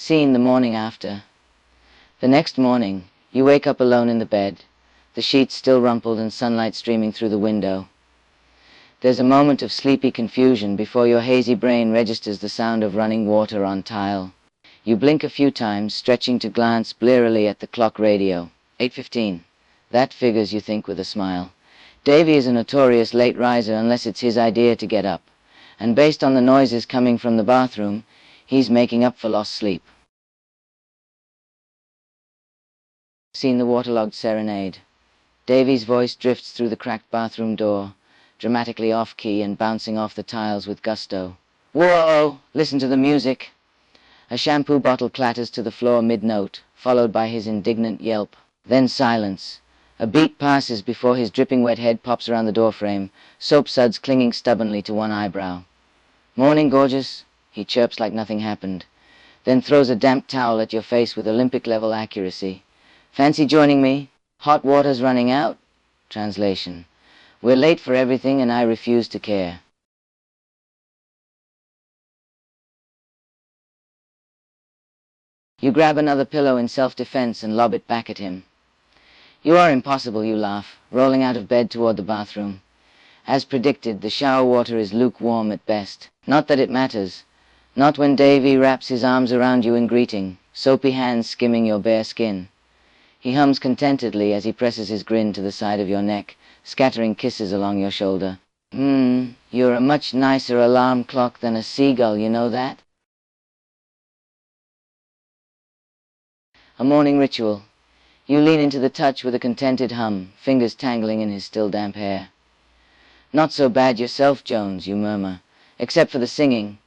Scene the morning after. The next morning, you wake up alone in the bed, the sheets still rumpled and sunlight streaming through the window. There's a moment of sleepy confusion before your hazy brain registers the sound of running water on tile. You blink a few times, stretching to glance blearily at the clock radio. 8:15. That figures, you think with a smile. Davy is a notorious late riser unless it's his idea to get up, and based on the noises coming from the bathroom, he's making up for lost sleep. Seen the waterlogged serenade. Davy's voice drifts through the cracked bathroom door, dramatically off-key and bouncing off the tiles with gusto. Whoa! Listen to the music! A shampoo bottle clatters to the floor mid-note, followed by his indignant yelp. Then silence. A beat passes before his dripping wet head pops around the doorframe, soap suds clinging stubbornly to one eyebrow. Morning, gorgeous, he chirps like nothing happened, then throws a damp towel at your face with Olympic-level accuracy. Fancy joining me? Hot water's running out? Translation. We're late for everything and I refuse to care. You grab another pillow in self-defense and lob it back at him. You are impossible, you laugh, rolling out of bed toward the bathroom. As predicted, the shower water is lukewarm at best. Not that it matters. Not when Davy wraps his arms around you in greeting, soapy hands skimming your bare skin. He hums contentedly as he presses his grin to the side of your neck, scattering kisses along your shoulder. You're a much nicer alarm clock than a seagull, you know that? A morning ritual. You lean into the touch with a contented hum, fingers tangling in his still damp hair. Not so bad yourself, Jones, you murmur, except for the singing.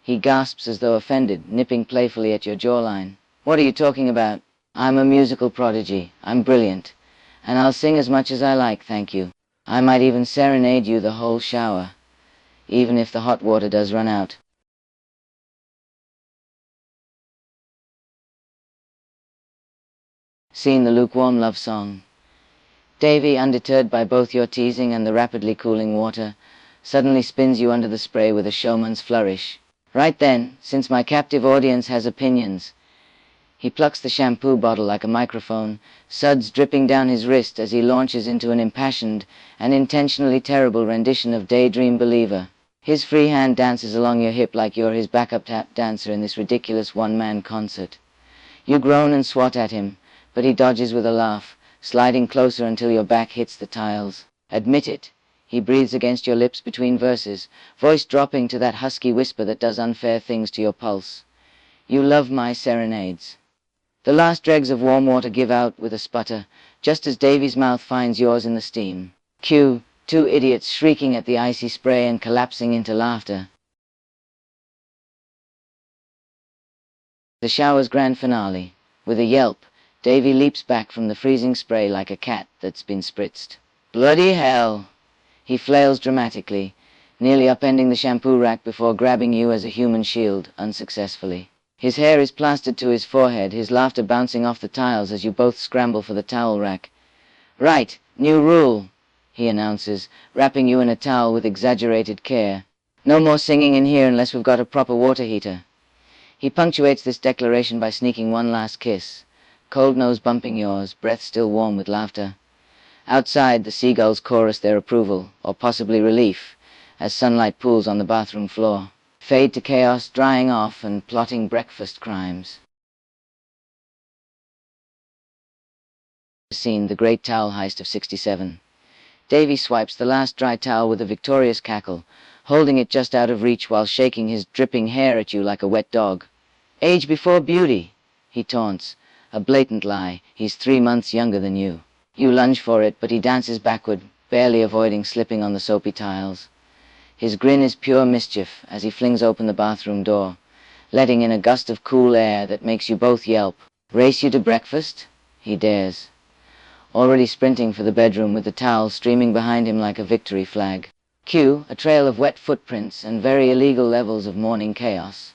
He gasps as though offended, nipping playfully at your jawline. What are you talking about? I'm a musical prodigy. I'm brilliant. And I'll sing as much as I like, thank you. I might even serenade you the whole shower, even if the hot water does run out. Scene the lukewarm love song. Davy, undeterred by both your teasing and the rapidly cooling water, suddenly spins you under the spray with a showman's flourish. Right then, since my captive audience has opinions, he plucks the shampoo bottle like a microphone, suds dripping down his wrist as he launches into an impassioned and intentionally terrible rendition of Daydream Believer. His free hand dances along your hip like you're his backup tap dancer in this ridiculous one-man concert. You groan and swat at him, but he dodges with a laugh, sliding closer until your back hits the tiles. Admit it, he breathes against your lips between verses, voice dropping to that husky whisper that does unfair things to your pulse. You love my serenades. The last dregs of warm water give out with a sputter, just as Davy's mouth finds yours in the steam. Cue, two idiots shrieking at the icy spray and collapsing into laughter. The shower's grand finale. With a yelp, Davy leaps back from the freezing spray like a cat that's been spritzed. Bloody hell! He flails dramatically, nearly upending the shampoo rack before grabbing you as a human shield, unsuccessfully. His hair is plastered to his forehead, his laughter bouncing off the tiles as you both scramble for the towel rack. Right, new rule, he announces, wrapping you in a towel with exaggerated care. No more singing in here unless we've got a proper water heater. He punctuates this declaration by sneaking one last kiss, cold nose bumping yours, breath still warm with laughter. Outside, the seagulls chorus their approval, or possibly relief, as sunlight pools on the bathroom floor. Fade to chaos, drying off and plotting breakfast crimes. Scene the great towel heist of 67. Davy swipes the last dry towel with a victorious cackle, holding it just out of reach while shaking his dripping hair at you like a wet dog. Age before beauty, he taunts. A blatant lie. He's 3 months younger than you. You lunge for it, but he dances backward, barely avoiding slipping on the soapy tiles. His grin is pure mischief as he flings open the bathroom door, letting in a gust of cool air that makes you both yelp. Race you to breakfast? He dares, already sprinting for the bedroom with the towel streaming behind him like a victory flag. Cue, a trail of wet footprints and very illegal levels of morning chaos.